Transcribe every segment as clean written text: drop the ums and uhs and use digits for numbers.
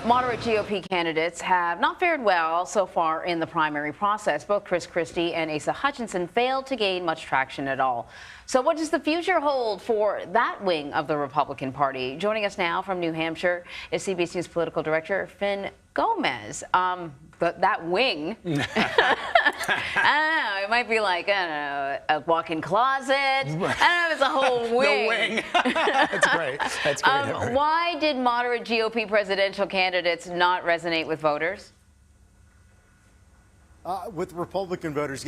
Moderate GOP candidates have not fared well so far in the primary process. Both Christie and Asa Hutchinson failed to gain much traction at all. So what does the future hold for that wing of the Republican Party? Joining us now from New Hampshire is CBS News political director Fin Gómez. That wing, I don't know, it might be like, I don't know, a walk-in closet. I don't know if it's a whole wing. The wing. That's great. That's great. Why did moderate GOP presidential candidates not resonate with voters? With Republican voters,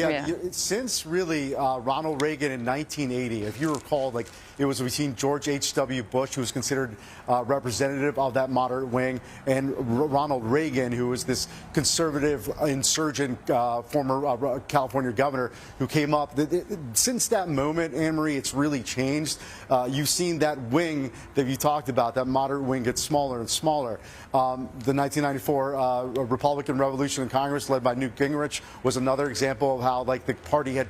since really Ronald Reagan in 1980, if you recall, like it was between George H.W. Bush, who was considered representative of that moderate wing, and Ronald Reagan, who was this conservative insurgent former California governor who came up. Since that moment, Anne-Marie, it's really changed. You've seen that wing that you talked about, that moderate wing, get smaller and smaller. The 1994 Republican Revolution in Congress, led by Newt Gingrich, was another example of how like the party had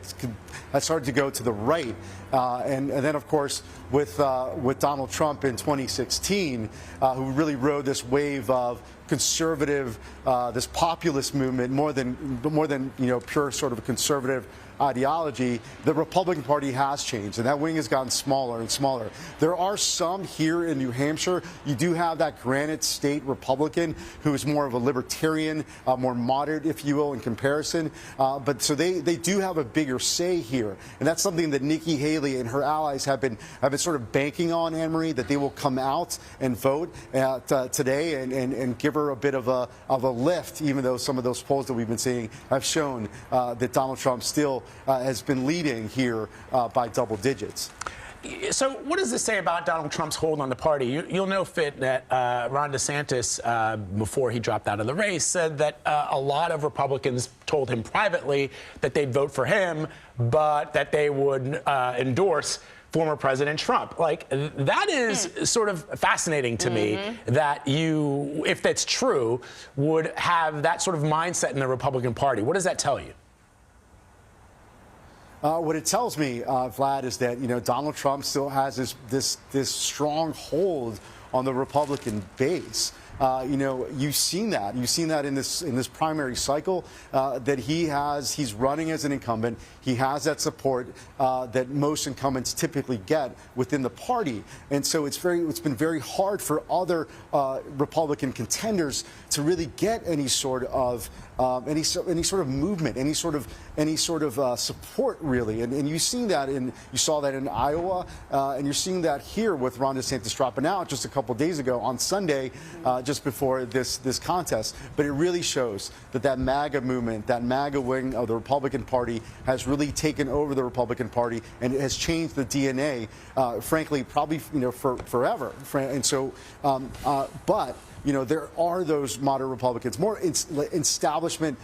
started to go to the right, and then of course with Donald Trump in 2016, who really rode this wave of conservative, this populist movement more than pure sort of a conservative ideology. The Republican Party has changed, and that wing has gotten smaller and smaller. There are some here in New Hampshire. You do have that Granite State Republican who is more of a libertarian, more moderate, if you will, in comparison. But so they do have a bigger say here, and that's something that Nikki Haley and her allies have been sort of banking on, Anne-Marie, that they will come out and vote today and give her a bit of a lift, even though some of those polls that we've been seeing have shown that Donald Trump still has been leading here by double digits. So what does this say about Donald Trump's hold on the party? You'll know, Fit, that Ron DeSantis, before he dropped out of the race, said that a lot of Republicans told him privately that they'd vote for him, but that they would endorse former President Trump. Like, that is sort of fascinating to me, that you, if that's true, would have that sort of mindset in the Republican Party. What does that tell you? What it tells me, Vlad, is that Donald Trump still has this strong hold on the Republican base. You've seen that. You've seen that in this primary cycle, that he's running as an incumbent. He has that support that most incumbents typically get within the party, and so it's been very hard for other Republican contenders to really get any sort of movement, any sort of support, really. And you saw that in Iowa, and you're seeing that here with Ron DeSantis dropping out just a couple days ago on Sunday, just before this contest. But it really shows that MAGA movement, that MAGA wing of the Republican Party, has really taken over the Republican Party, and it has changed the DNA, frankly, probably for forever. And so, but there are those moderate Republicans, more establishment,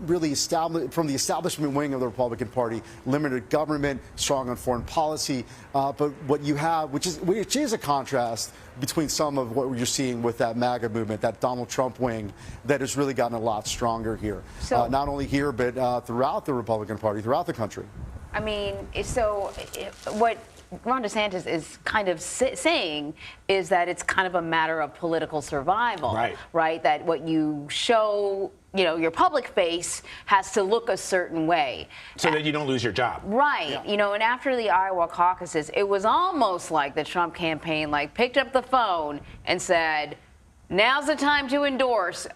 really established from the establishment wing of the Republican Party, limited government, strong on foreign policy. But what you have, which is a contrast between some of what you're seeing with that MAGA movement, that Donald Trump wing, that has really gotten a lot stronger here. So, not only here, but throughout the Republican Party, throughout the country. I mean, so what Ron DeSantis is kind of saying is that it's kind of a matter of political survival, right? That what you show, your public face has to look a certain way. So that you don't lose your job. Right. Yeah. And after the Iowa caucuses, it was almost like the Trump campaign picked up the phone and said, now's the time to endorse,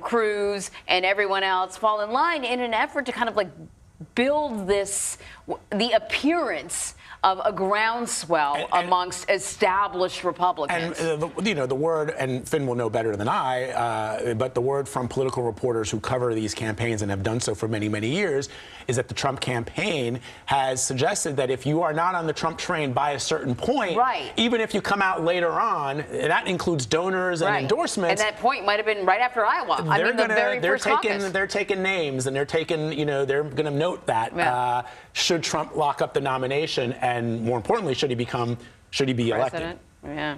Cruz and everyone else, fall in line in an effort to kind of build the appearance of a groundswell amongst established Republicans. And the word, and Finn will know better than I, but the word from political reporters who cover these campaigns and have done so for many, many years, is that the Trump campaign has suggested that if you are not on the Trump train by a certain point, even if you come out later on, and that includes donors and endorsements. And that point might have been right after Iowa. They're taking names, and they're taking, they're going to note that should Trump lock up the nomination, and more importantly, should he be elected? Yeah.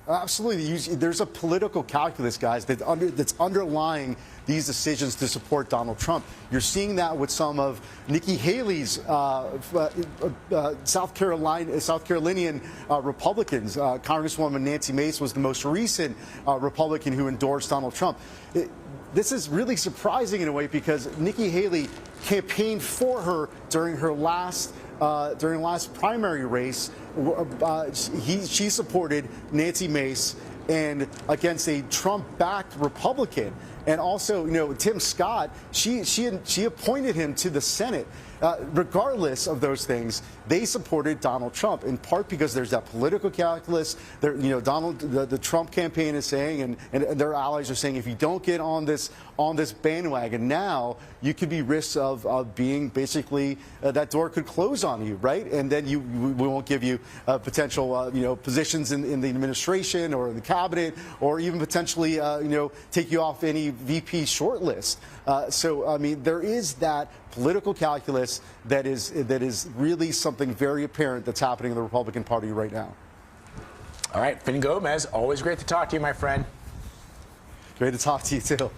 Absolutely. There's a political calculus, guys, that's underlying these decisions to support Donald Trump. You're seeing that with some of Nikki Haley's South Carolinian Republicans. Congresswoman Nancy Mace was the most recent Republican who endorsed Donald Trump. This is really surprising in a way because Nikki Haley campaigned for her during her last primary race. She supported Nancy Mace and against a Trump-backed Republican. And also, Tim Scott, she appointed him to the Senate. Regardless of those things, they supported Donald Trump in part because there's that political calculus. The Trump campaign is saying, and their allies are saying, if you don't get on this bandwagon now, you could be risks of being basically that door could close on you, right? And then we won't give you potential positions in the administration or in the cabinet, or even potentially take you off any VP shortlist. So I mean, there is that political calculus that is really something very apparent that's happening in the Republican Party right now. All right, Fin Gómez, always great to talk to you, my friend. Great to talk to you too.